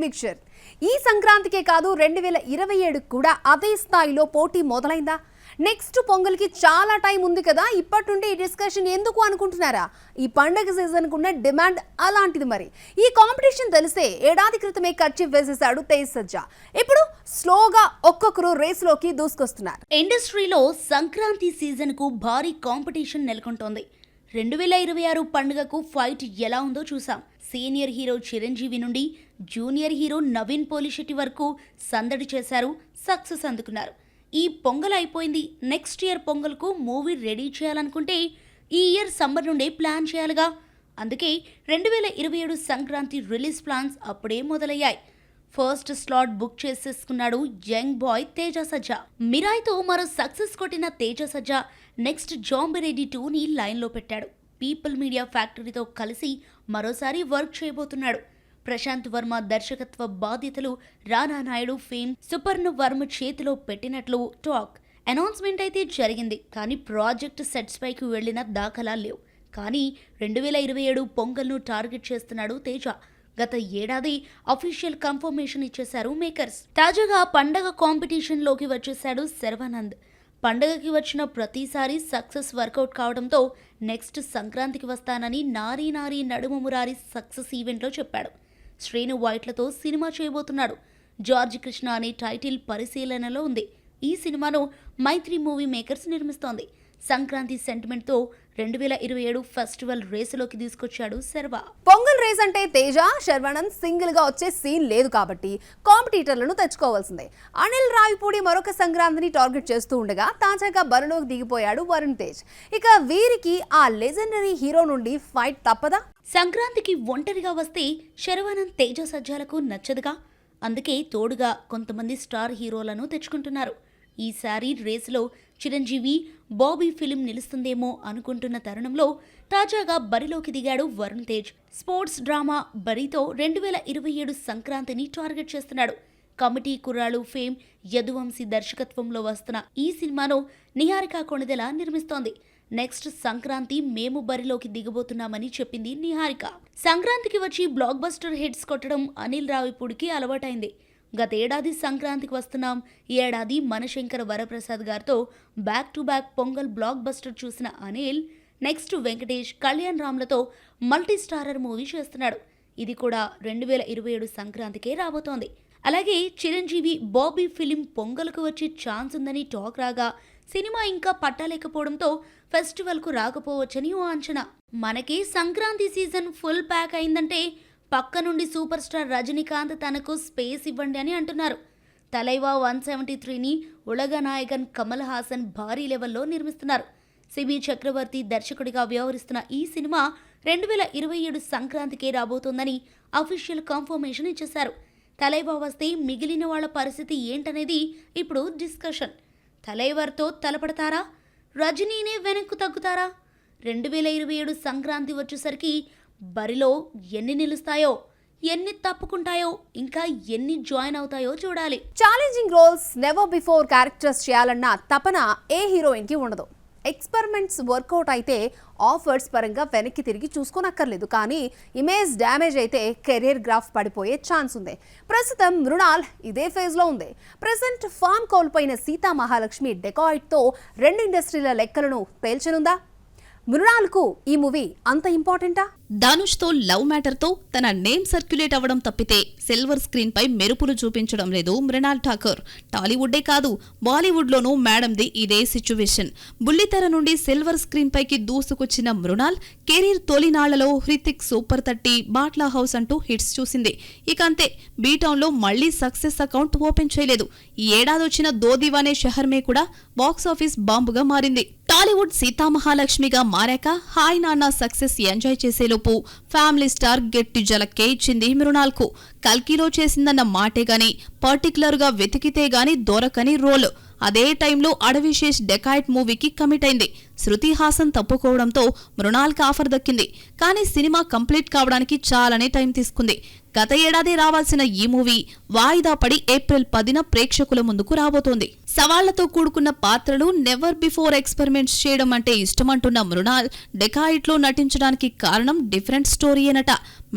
Mixture. ఈ సంక్రాంతికే కాదు 2027 కూడా అదే స్థాయిలో పోటీ మొదలైందా? నెక్స్ట్ పొంగల్కి చాలా టైం ఉంది కదా, ఇప్పటి నుండి ఈ డిస్కషన్ ఎందుకు అనుకుంటున్నారా? ఈ పండగ సీజన్కు ఉన్న డిమాండ్ అలాంటిది. మరి ఈ కాంపిటీషన్ తెలిసే ఏడాది క్రితమే కర్చీఫ్ వేసేశాడు తేజ్ సజ్జా. ఇప్పుడు స్లోగా ఒక్కొక్కరు రేసులోకి దూసుకొస్తున్నారు. ఇండస్ట్రీలో సంక్రాంతి సీజన్కు భారీ కాంపిటీషన్ నెలకొంటోంది. 2026 పండుగకు ఫైట్ ఎలా ఉందో చూసాం. సీనియర్ హీరో చిరంజీవి నుండి జూనియర్ హీరో నవీన్ పోలిశెట్టి వరకు సందడి చేశారు, సక్సెస్ అందుకున్నారు. ఈ పొంగల్ అయిపోయింది, నెక్స్ట్ ఇయర్ పొంగల్కు మూవీ రెడీ చేయాలనుకుంటే ఈ ఇయర్ సమ్మర్ నుండే ప్లాన్ చేయాలిగా. అందుకే 2027 సంక్రాంతి రిలీజ్ ప్లాన్స్ అప్పుడే మొదలయ్యాయి. ఫస్ట్ స్లాట్ బుక్ చేసేసుకున్నాడు యంగ్ బాయ్ తేజ సజ్జా. మిరాయ్తో మరో సక్సెస్ కొట్టిన తేజ సజ్జా నెక్స్ట్ జాంబిరెడ్డి 2ని లైన్లో పెట్టాడు. పీపుల్ మీడియా ఫ్యాక్టరీతో కలిసి మరోసారి వర్క్ చేయబోతున్నాడు. ప్రశాంత్ వర్మ దర్శకత్వ బాధ్యతలు రానా నాయుడు ఫేమ్ సుపర్ణ వర్మ చేతిలో పెట్టినట్లు టాక్. అనౌన్స్మెంట్ అయితే జరిగింది, కానీ ప్రాజెక్ట్ సెట్స్ పైకి వెళ్లిన దాఖలాలు లేవు. కానీ 2027 పొంగల్ను టార్గెట్ చేస్తున్నాడు తేజ. గత ఏడాది అఫీషియల్ కన్ఫర్మేషన్ ఇచ్చేశారు మేకర్స్. తాజాగా పండగ కాంపిటీషన్లోకి వచ్చేశాడు శర్వానంద్. పండగకి వచ్చిన ప్రతిసారి సక్సెస్ వర్కౌట్ కావడంతో నెక్స్ట్ సంక్రాంతికి వస్తానని నారీ నారీ నడుమ మురారి సక్సెస్ ఈవెంట్లో చెప్పాడు. శ్రీను వైట్లతో సినిమా చేయబోతున్నాడు. జార్జ్ కృష్ణ అనే టైటిల్ పరిశీలనలో ఉంది. ఈ సినిమాను మైత్రి మూవీ మేకర్స్ నిర్మిస్తోంది. సంక్రాంతి సెంటిమెంట్తో 2027 ఫెస్టివల్ రేసులోకి తీసుకొచ్చాడు శర్వా. పొంగల్ రేస్ అంటే తేజ, శర్వానంద్ సింగిల్ గా వచ్చే సీన్ లేదు కాబట్టి కాంపిటీటర్లను తెచ్చుకోవాల్సిందే. అనిల్ రావిపూడి మరొక సంక్రాంతిని టార్గెట్ చేస్తూ ఉండగా తాజాగా బరిలోకి దిగిపోయాడు వరుణ్ తేజ్. ఇక వీరికి ఆ లెజెండరీ హీరో నుండి ఫైట్ తప్పదా? సంక్రాంతికి ఒంటరిగా వస్తే శర్వానంద్ తేజ సజ్జాలకు నచ్చదుగా. అందుకే తోడుగా కొంతమంది స్టార్ హీరోలను తెచ్చుకుంటున్నారు. ఈసారి రేసులో చిరంజీవి, బాబీ ఫిలిం నిలుస్తుందేమో అనుకుంటున్న తరుణంలో తాజాగా బరిలోకి దిగాడు వరుణ్ తేజ్. స్పోర్ట్స్ డ్రామా బరితో 2027 సంక్రాంతిని టార్గెట్ చేస్తున్నాడు. కమిటీ కుర్రాళ్ళు ఫేమ్ యదువంశీ దర్శకత్వంలో వస్తున్న ఈ సినిమాను నిహారిక కొణిదెల నిర్మిస్తోంది. నెక్స్ట్ సంక్రాంతి మేము బరిలోకి దిగబోతున్నామని చెప్పింది నిహారిక. సంక్రాంతికి వచ్చి బ్లాక్ బస్టర్ హిట్స్ కొట్టడం అనిల్ రావిపూడికి అలవాటైంది. గతేడాది సంక్రాంతికి వస్తున్నాం, ఈ ఏడాది మనశంకర వరప్రసాద్ గారితో back to back Pongal blockbuster చూసిన అనిల్ నెక్స్ట్ వెంకటేష్, కళ్యాణ్ రామ్లతో మల్టీ స్టారర్ మూవీ చేస్తున్నాడు. ఇది కూడా 2027 సంక్రాంతికే రాబోతోంది. అలాగే చిరంజీవి, బాబీ ఫిలిం పొంగల్కు వచ్చే ఛాన్స్ ఉందని టాక్ రాగా సినిమా ఇంకా పట్టలేకపోవడంతో ఫెస్టివల్కు రాకపోవచ్చని ఓ అంచనా. మనకి సంక్రాంతి సీజన్ ఫుల్ ప్యాక్ అయిందంటే పక్క నుండి సూపర్ స్టార్ రజనీకాంత్ తనకు స్పేస్ ఇవ్వండి అని అంటున్నారు. తలైవా 173ని ఉలగ నాయకన్ కమల్ హాసన్ భారీ లెవెల్లో నిర్మిస్తున్నారు. సిబి చక్రవర్తి దర్శకుడిగా వ్యవహరిస్తున్న ఈ సినిమా 2027 సంక్రాంతికే రాబోతోందని అఫీషియల్ కన్ఫర్మేషన్ ఇచ్చేశారు. తలైవా వస్తే మిగిలిన వాళ్ల పరిస్థితి ఏంటనేది ఇప్పుడు డిస్కషన్. తలైవర్తో తలపడతారా? రజనీనే వెనక్కు తగ్గుతారా? 2027 సంక్రాంతి వచ్చేసరికి బరిలో ఎన్ని నిలుస్తాయో, ఎన్ని తప్పుకుంటాయో, ఇంకా ఎన్ని జాయిన్ అవుతాయో చూడాలి. Challenging roles, never before characters చేయాలన్న తపన ఏ హీరోయిన్ కి ఉండదు. ఎక్స్పెరిమెంట్స్ వర్కౌట్ అయితే ఆఫర్స్ పరంగా వెనక్కి తిరిగి చూసుకోనక్కర్లేదు. కానీ ఇమేజ్ డ్యామేజ్ అయితే కెరీర్ గ్రాఫ్ పడిపోయే ఛాన్స్ ఉంది. ప్రస్తుతం మృణాల్ ఇదే ఫేజ్లో ఉంది. ప్రెసెంట్ ఫామ్ కోల్పోయిన సీతా మహాలక్ష్మి డెకాయిట్తో 2 ఇండస్ట్రీల లెక్కలను తేల్చనుందా? మృణాల్కు ఈ మూవీ అంత ఇంపార్టెంటా? ధనుష్తో లవ్ మ్యాటర్తో తన నేమ్ సర్క్యులేట్ అవ్వడం తప్పితే సిల్వర్ స్క్రీన్ పై మెరుపులు చూపించడం లేదు మృణాల్ ఠాకూర్. టాలీవుడ్డే కాదు, బాలీవుడ్లోనూ మేడంది ఇదే సిచ్యువేషన్. బుల్లితెర నుండి సిల్వర్ స్క్రీన్ పైకి దూసుకొచ్చిన Mrunal career తొలినాళ్లలో Hrithik, super 30, Batla house అంటూ హిట్స్ చూసింది. ఇక అంతే, బీటౌన్లో మళ్లీ సక్సెస్ అకౌంట్ ఓపెన్ చేయలేదు. ఈ ఏడాది వచ్చిన దో దివానే షహర్ మే కూడా బాక్సాఫీస్ బాంబుగా మారింది. టాలీవుడ్ సీతామహాలక్ష్మిగా మారాక హాయ్ నాన్న సక్సెస్ ఎంజాయ్ చేసేలోపు ఫ్యామిలీ స్టార్ గట్టి జలక్కే ఇచ్చింది మృణాల్కు. కల్కిలో చేసిందన్న మాటే గాని, పర్టికులర్ గా వెతికితే గాని దొరకని రోల్. అదే టైంలో అడవిశేష్ డెకాయిట్ మూవీకి కమిట్ అయింది. శృతి హాసన్ తప్పుకోవడంతో మృణాల్కి ఆఫర్ దక్కింది. కానీ సినిమా కంప్లీట్ కావడానికి చాలానే టైం తీసుకుంది. గత ఏడాది రావాల్సిన ఈ మూవీ వాయిదా పడి ఏప్రిల్ 10న ప్రేక్షకుల ముందుకు రాబోతోంది. సవాళ్లతో కూడుకున్న పాత్రలు, నెవర్ బిఫోర్ ఎక్స్పెరిమెంట్స్ చేయడం అంటే ఇష్టమంటున్న మృణాల్ డెకాయిట్లో నటించడానికి కారణం డిఫరెంట్ స్టోరీయేనట.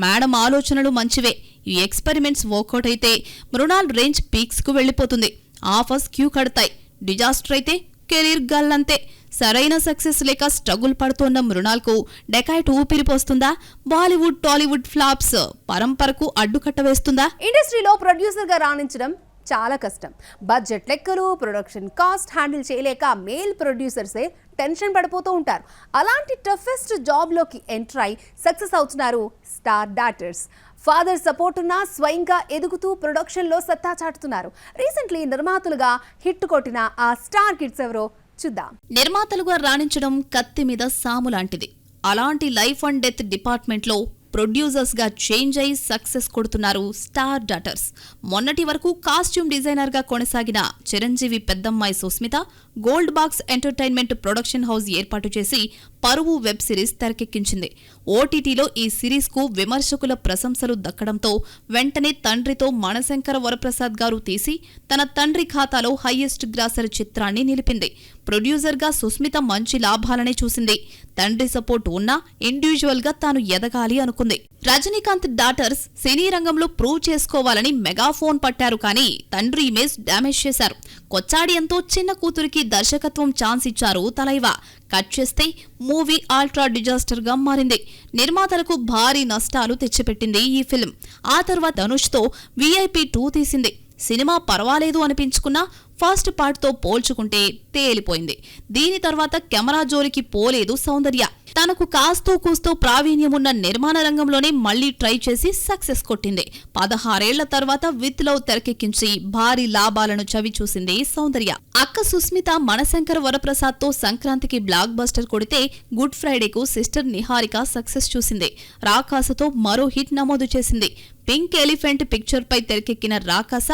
మేడం ఆలోచనలు మంచివే. ఈ ఎక్స్పెరిమెంట్స్ వర్కౌట్ అయితే మృణాల్ రేంజ్ పీక్స్ కు వెళ్లిపోతుంది. ఆఫర్స్ క్యూ కడతాయి. డిజాస్టర్ అయితే కెరీర్ గల్లంతే. సరైన సక్సెస్ లేక స్ట్రగుల్ పడుతోన్న మృణాల్కు డెకాయిట్ ఊపిరిపోస్తుందా? బాలీవుడ్ టాలీవుడ్ ఫ్లాప్స్ పరంపరకు అడ్డుకట్ట వేస్తుందా? ఇండస్ట్రీలో ప్రొడ్యూసర్ గా రాణించడం చాలా కష్టం. బడ్జెట్ లెక్కలు, ప్రొడక్షన్ కాస్ట్ హ్యాండిల్ చేయలేక మేల్ ప్రొడ్యూసర్సే టెన్షన్ పడిపోతూ ఉంటారు. అలాంటి టఫెస్ట్ జాబ్లోకి ఎంటర్ అయి సక్సెస్ అవుతున్నారు స్టార్ డాటర్స్. ఫాదర్ సపోర్ట్ ఉన్నా స్వయంగా ఎదుగుతూ ప్రొడక్షన్లో సత్తా చాటుతున్నారు. రీసెంట్లీ నిర్మాతలుగా హిట్ కొట్టిన ఆ స్టార్ కిడ్స్ ఎవరో చూద్దాం. నిర్మాతలుగా రాణించడం కత్తి మీద సాము లాంటిది. అలాంటి లైఫ్ అండ్ డెత్ డిపార్ట్మెంట్లో ప్రొడ్యూసర్స్ గా చేంజ్ అయి సక్సెస్ కొడుతున్నారు స్టార్ డాటర్స్. మొన్నటి వరకు కాస్ట్యూమ్ డిజైనర్ గా కొనసాగిన చిరంజీవి పెద్దమ్మాయి Sushmita gold box entertainment production house ఏర్పాటు చేసి పరువు వెబ్ సిరీస్ తెరకెక్కించింది. ఓటీటీలో ఈ సిరీస్ కు విమర్శకుల ప్రశంసలు దక్కడంతో వెంటనే తండ్రితో మణశంకర వరప్రసాద్ గారు తీసి తన తండ్రి ఖాతాలో హైయెస్ట్ గ్రాసర్ చిత్రాన్ని నిలిపింది. ప్రొడ్యూసర్ గా సుస్మిత మంచి లాభాలనే చూసింది. తండ్రి సపోర్ట్ ఉన్నా ఇండివిజువల్ గా తాను ఎదగాలి అనుకుంది. రజనీకాంత్ డాటర్స్ సినీ రంగంలో ప్రూవ్ చేసుకోవాలని మెగాఫోన్ పట్టారు. కానీ తండ్రి ఇమేజ్ డ్యామేజ్ చేశారు. కొచ్చాడియంతో చిన్న కూతురికి దర్శకత్వం ఛాన్స్ ఇచ్చారు తలైవా. కట్ చేస్తే మూవీ అల్ట్రా డిజాస్టర్ గా మారింది. నిర్మాతలకు భారీ నష్టాలు తెచ్చిపెట్టింది ఈ ఫిల్మ్. ఆ తర్వాత ధనుష్తో VIP 2 తీసింది. సినిమా పర్వాలేదు అనిపించుకున్నా ఫస్ట్ పార్ట్తో పోల్చుకుంటే తేలిపోయింది. దీని తర్వాత కెమెరా జోలికి పోలేదు సౌందర్య. తనకు కాస్తో కూస్తో ప్రావీణ్యమున్న నిర్మాణ రంగంలోనే మళ్లీ ట్రై చేసి సక్సెస్ కొట్టింది. 16 ఏళ్ల తర్వాత విత్ లవ్ తెరకెక్కించి భారీ లాభాలను చవిచూసింది సౌందర్య. అక్క సుస్మిత మణశంకర వరప్రసాద్తో సంక్రాంతికి బ్లాక్ బస్టర్ కొడితే గుడ్ ఫ్రైడేకు సిస్టర్ నిహారిక సక్సెస్ చూసింది. రాకాసతో మరో హిట్ నమోదు చేసింది. పింక్ ఎలిఫెంట్ పిక్చర్ పై తెరకెక్కిన రాకాస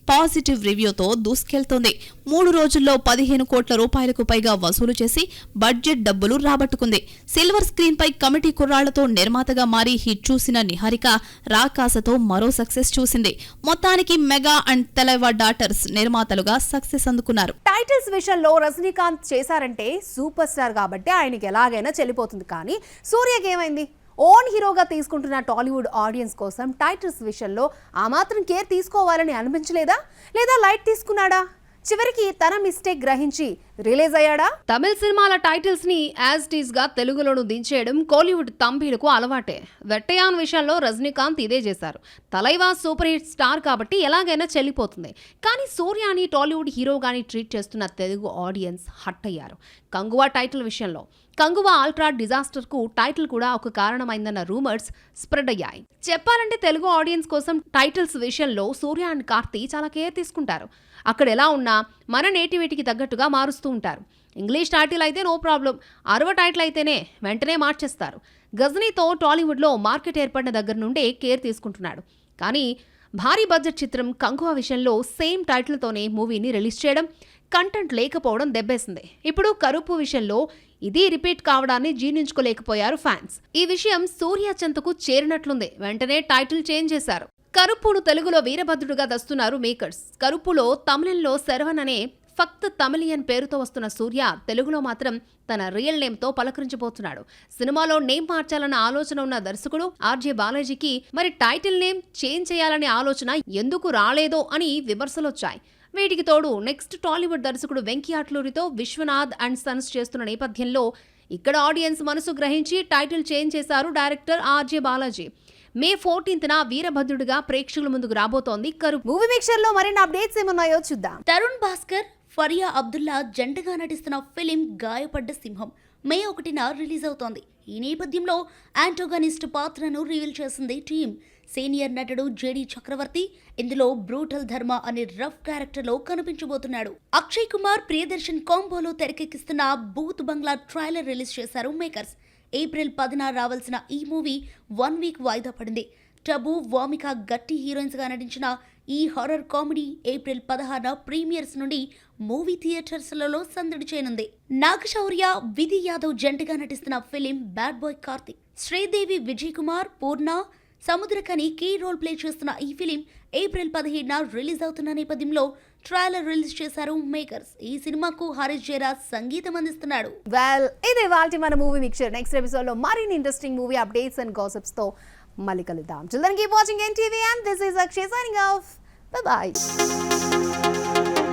పాజిటివ్ రివ్యూతో దూసుకెళ్తోంది. 3 రోజుల్లో 15 కోట్ల రూపాయలకు పైగా వసూలు చేసి బడ్జెట్ డబ్బులు రాబట్టుకుంది. సిల్వర్ స్క్రీన్ పై కమిటీ కుర్రాళ్లతో నిర్మాతగా మారి హిట్ చూసిన నిహారిక రాకాసతో మరో సక్సెస్ చూసింది. మొత్తానికి మెగా అండ్ తెలైవా డాటర్స్ నిర్మాతలుగా సక్సెస్ అందుకున్నారు. టైటిల్స్ విషయంలో రజనీకాంత్ చేశారంటే సూపర్ స్టార్ కాబట్టి ఆయనకి ఎలాగైనా చెల్లిపోతుంది. కానీ సూర్యకి ఏమైంది? ఓన్ హీరోగా తీసుకుంటున్న టాలీవుడ్ ఆడియన్స్ కోసం టైటిల్స్ విషయంలో ఆ మాత్రం కేర్ తీసుకోవాలని అనిపించలేదా? లేదా లైట్ తీసుకున్నాడా? చివరికి తన మిస్టేక్ గ్రహించి రిలీజ్ అయ్యాడా? తమిళ సినిమాల టైటిల్స్ ని యాజ్ టీజ్ గా తెలుగులోను దించేయడం కోలీవుడ్ తంబీలకు అలవాటే. వెట్టయాన్ విషయంలో రజనీకాంత్ ఇదే చేశారు. తలైవా సూపర్ హిట్ స్టార్ కాబట్టి ఎలాగైనా చెల్లిపోతుంది. కానీ సూర్యాని టాలీవుడ్ హీరోగాని ట్రీట్ చేస్తున్న తెలుగు ఆడియన్స్ హట్ అయ్యారు. కంగువా టైటిల్ విషయంలో కంగువా అల్ట్రా డిజాస్టర్ కు టైటిల్ కూడా ఒక కారణమైందన్న రూమర్స్ స్ప్రెడ్ అయ్యాయి. చెప్పాలంటే తెలుగు ఆడియన్స్ కోసం టైటిల్స్ విషయంలో సూర్య అండ్ కార్తీ చాలా కేర్ తీసుకుంటారు. అక్కడ ఎలా ఉన్నా మన నేటివిటీకి తగ్గట్టుగా మారుస్తూ ఉంటారు. ఇంగ్లీష్ టైటిల్ అయితే నో ప్రాబ్లం, అరవ టైటిల్ అయితేనే వెంటనే మార్చేస్తారు. గజనీతో టాలీవుడ్లో మార్కెట్ ఏర్పడిన దగ్గర నుండే కేర్ తీసుకుంటున్నాడు. కానీ భారీ బడ్జెట్ చిత్రం కంగువా విషయంలో సేమ్ టైటిల్తోనే మూవీని రిలీజ్ చేయడం, కంటెంట్ లేకపోవడం దెబ్బేసింది. ఇప్పుడు కరుపు విషయంలో ఇది రిపీట్ కావడాన్ని జీర్ణించుకోలేకపోయారు ఫ్యాన్స్. ఈ విషయం సూర్య చెంతకు చేరినట్లుంది. వెంటనే టైటిల్ చేంజ్ చేశారు. కరుప్పును తెలుగులో వీరభద్రుడుగా దస్తున్నారు మేకర్స్. కరుప్పులో తమిళంలో శరవణ్ అనే ఫక్త్ తమిళియన్ పేరుతో వస్తున్న సూర్య తెలుగులో మాత్రం తన రియల్ నేమ్తో పలకరించబోతున్నాడు. సినిమాలో నేమ్ మార్చాలన్న ఆలోచన ఉన్న దర్శకుడు ఆర్జే బాలాజీకి మరి టైటిల్ నేమ్ చేంజ్ చేయాలనే ఆలోచన ఎందుకు రాలేదో అని విమర్శలొచ్చాయి. వీటికి తోడు నెక్స్ట్ టాలీవుడ్ దర్శకుడు వెంకీ అట్లూరితో విశ్వనాథ్ అండ్ సన్స్ చేస్తున్న నేపథ్యంలో ఇక్కడ ఆడియన్స్ మనసు గ్రహించి టైటిల్ చేంజ్ చేశారు డైరెక్టర్ ఆర్జే బాలాజీ. మే 14న వీరభద్రుడిగా ప్రేక్షకుల ముందుకు రాబోతోంది కరుపు. మూవీ మిక్చర్ లో మరిన్ని అప్డేట్స్ ఏమున్నాయో చూద్దాం. తరుణ్ భాస్కర్, ఫరియా అబ్దుల్లా జంటగా నటిస్తున్న ఫిలిం గాయపడ్డ సింహం మే 1న రిలీజ్ అవుతోంది. ఈ నేపథ్యంలో యాంటోగనిస్ట్ పాత్రను రివీల్ చేసింది టీం. సీనియర్ నటుడు జేడి చక్రవర్తి ఇందులో బ్రూటల్ ధర్మ అనే రఫ్ క్యారెక్టర్ లో కనిపించబోతున్నాడు. అక్షయ్ కుమార్, ప్రియదర్శన్ కాంబోలో తెరకెక్కిస్తున్న బూత్ బంగ్లా ట్రైలర్ రిలీజ్ చేశారు మేకర్స్. ఏప్రిల్ 10న రావాల్సిన ఈ మూవీ 1 వీక్ వాయిదా పడింది. టబు, వామిక గట్టి హీరోయిన్స్ గా నటించిన ఈ హారర్ కామెడీ ఏప్రిల్ 16న ప్రీమియర్స్ నుండి మూవీ థియేటర్స్లలో సందడి చేయనుంది. నాగశౌర్య, విధి యాదవ్ జంటగా నటిస్తున్న film bad boy Karthik. Sridevi, Vijay Kumar, Poorna, Samuthirakani key role play చేస్తున్న ఈ ఫిలిం ఏప్రిల్ 17న రిలీజ్ అవుతున్న నేపథ్యంలో ట్రైలర్ రిలీజ్ చేశారు మేకర్స్. ఈ సినిమాకు హరీష్ జయరాజ్ సంగీతం అందిస్తున్నాడు. వెల్, ఇదే వాల్టి మన మూవీ మిక్చర్. నెక్స్ట్ ఎపిసోడ్ లో మరిన్ని interesting movie updates and gossips తో మళ్ళీ కలుద్దాం. Till then, keep watching NTV and this is Akshay signing off. Bye bye.